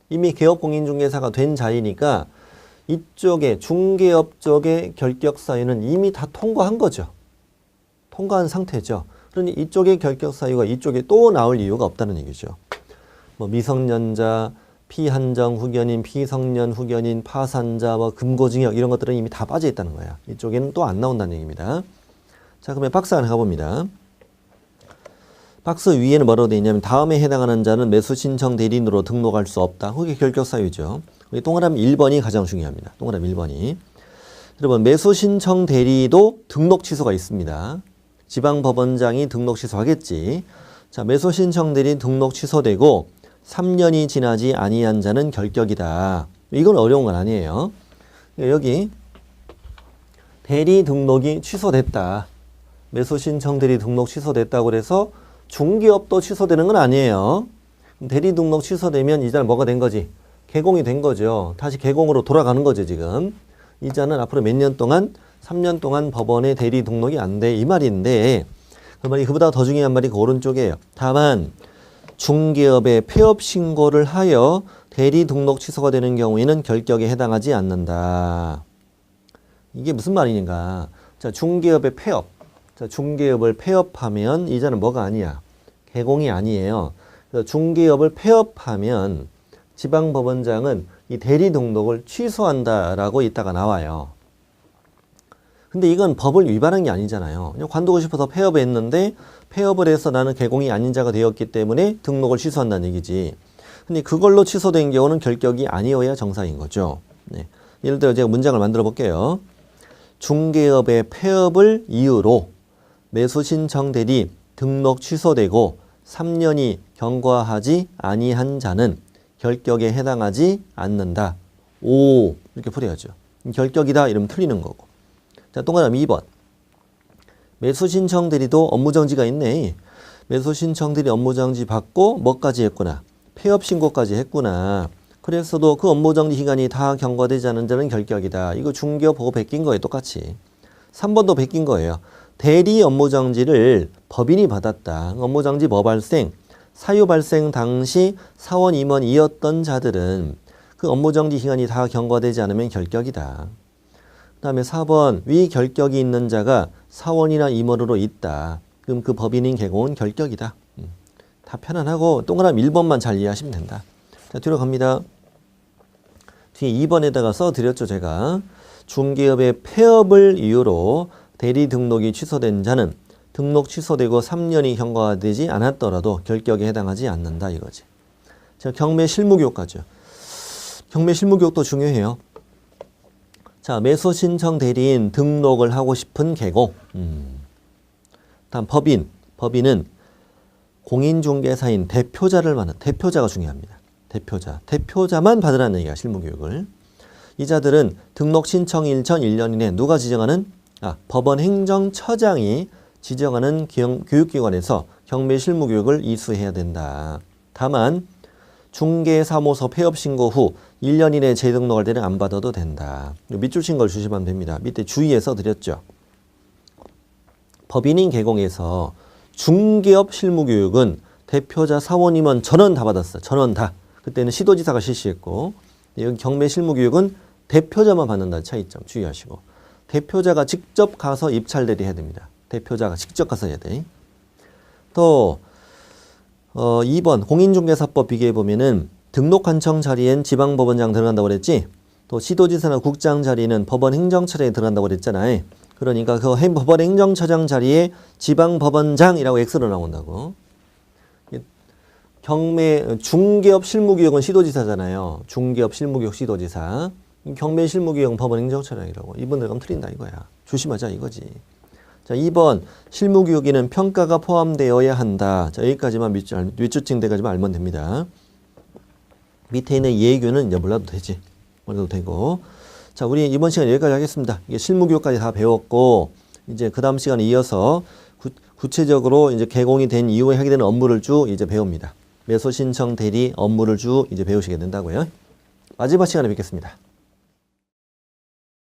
이미 개업공인중개사가 된 자이니까 이쪽에 중개업 쪽의 결격 사유는 이미 다 통과한 거죠. 통과한 상태죠. 그러니 이쪽의 결격 사유가 이쪽에 또 나올 이유가 없다는 얘기죠. 뭐 미성년자, 피한정 후견인, 피성년 후견인, 파산자, 뭐 금고징역 이런 것들은 이미 다 빠져 있다는 거야. 이쪽에는 또 안 나온다는 얘기입니다. 자, 그러면 박스 하나 가봅니다. 박스 위에는 뭐라고 되어 있냐면 다음에 해당하는 자는 매수 신청 대리인으로 등록할 수 없다. 그게 결격 사유죠. 우리 동그라미 1번이 가장 중요합니다. 동그라미 1번이. 여러분, 매수 신청 대리도 등록 취소가 있습니다. 지방법원장이 등록 취소하겠지. 자, 매수 신청 대리 등록 취소되고 3년이 지나지 아니한 자는 결격이다. 이건 어려운 건 아니에요. 여기 대리 등록이 취소됐다. 매수 신청 대리 등록 취소됐다고 그래서 중개업도 취소되는 건 아니에요. 대리 등록 취소되면 이자는 뭐가 된 거지? 개공이 된 거죠. 다시 개공으로 돌아가는 거죠, 지금. 이자는 앞으로 몇 년 동안? 3년 동안 법원에 대리 등록이 안 돼. 이 말인데, 그 말이 그보다 더 중요한 말이 그 오른쪽이에요. 다만, 중개업에 폐업 신고를 하여 대리 등록 취소가 되는 경우에는 결격에 해당하지 않는다. 이게 무슨 말이니까? 자, 중개업의 폐업. 자, 중개업을 폐업하면 이자는 뭐가 아니야? 개공이 아니에요. 그래서 중개업을 폐업하면 지방법원장은 이 대리 등록을 취소한다라고 이따가 나와요. 근데 이건 법을 위반한 게 아니잖아요. 그냥 관두고 싶어서 폐업을 했는데 폐업을 해서 나는 개공이 아닌 자가 되었기 때문에 등록을 취소한다는 얘기지. 근데 그걸로 취소된 경우는 결격이 아니어야 정상인 거죠. 네. 예를 들어 제가 문장을 만들어 볼게요. 중개업의 폐업을 이유로 매수 신청 대리 등록 취소되고 3년이 경과하지 아니한 자는 결격에 해당하지 않는다. 오, 이렇게 풀어야죠. 결격이다 이러면 틀리는 거고. 자, 동그라미 2번. 매수 신청 대리도 업무정지가 있네. 매수 신청 대리 업무정지 받고 뭐까지 했구나. 폐업 신고까지 했구나. 그래서도 그 업무정지 기간이 다 경과되지 않은 자는 결격이다. 이거 중개업 보고 베낀 거예요. 똑같이. 3번도 베낀 거예요. 대리 업무정지를 법인이 받았다. 업무정지 뭐 발생? 사유 발생 당시 사원 임원이었던 자들은 그 업무정지 기간이 다 경과되지 않으면 결격이다. 그 다음에 4번 위 결격이 있는 자가 사원이나 임원으로 있다. 그럼 그 법인인 개공은 결격이다. 다 편안하고 동그라미 1번만 잘 이해하시면 된다. 자, 뒤로 갑니다. 뒤에 2번에다가 써드렸죠, 제가. 중개업의 폐업을 이유로 대리 등록이 취소된 자는 등록 취소되고 3년이 경과되지 않았더라도 결격에 해당하지 않는다 이거지. 자, 경매 실무교육 가죠. 경매 실무교육도 중요해요. 자, 매수 신청 대리인 등록을 하고 싶은 개공. 다음 법인은 공인중개사인 대표자를 받는 대표자가 중요합니다. 대표자만 받으라는 얘기야, 실무교육을. 이 자들은 등록 신청일 전 1년 이내 누가 지정하는? 법원 행정처장이 지정하는 교육기관에서 경매 실무교육을 이수해야 된다. 다만 중개사무소 폐업 신고 후 1년 이내에 재등록할 때는 안 받아도 된다. 밑줄 친 걸 주시면 됩니다. 밑에 주의해서 드렸죠. 법인인 개공에서 중개업 실무교육은 대표자 사원임원 전원 다 받았어요. 전원 다. 그때는 시도지사가 실시했고 여기 경매 실무교육은 대표자만 받는다는 차이점 주의하시고 대표자가 직접 가서 입찰 대리해야 됩니다. 대표자가 직접 가서 해야 돼. 또 2번 공인중개사법 비교해 보면은 등록관청 자리엔 지방법원장 들어간다고 그랬지. 또 시도지사나 국장 자리는 법원 행정처장에 들어간다고 그랬잖아요. 그러니까 그 법원 행정처장 자리에 지방법원장이라고 X로 나온다고. 경매 중개업 실무교육은 시도지사잖아요. 중개업 실무교육 시도지사. 경매 실무교육 법원 행정처장이라고. 이분들 가면 틀린다 이거야. 조심하자 이거지. 자, 2번 실무교육에는 평가가 포함되어야 한다. 자, 여기까지만 밑줄친 데까지만 알면 됩니다. 밑에 있는 예규는 이제 몰라도 되지. 보내도 되고. 자, 우리 이번 시간 여기까지 하겠습니다. 이게 실무교육까지 다 배웠고, 이제 그 다음 시간에 이어서 구체적으로 이제 개공이 된 이후에 하게 되는 업무를 쭉 이제 배웁니다. 매수 신청 대리 업무를 쭉 이제 배우시게 된다고요. 마지막 시간에 뵙겠습니다.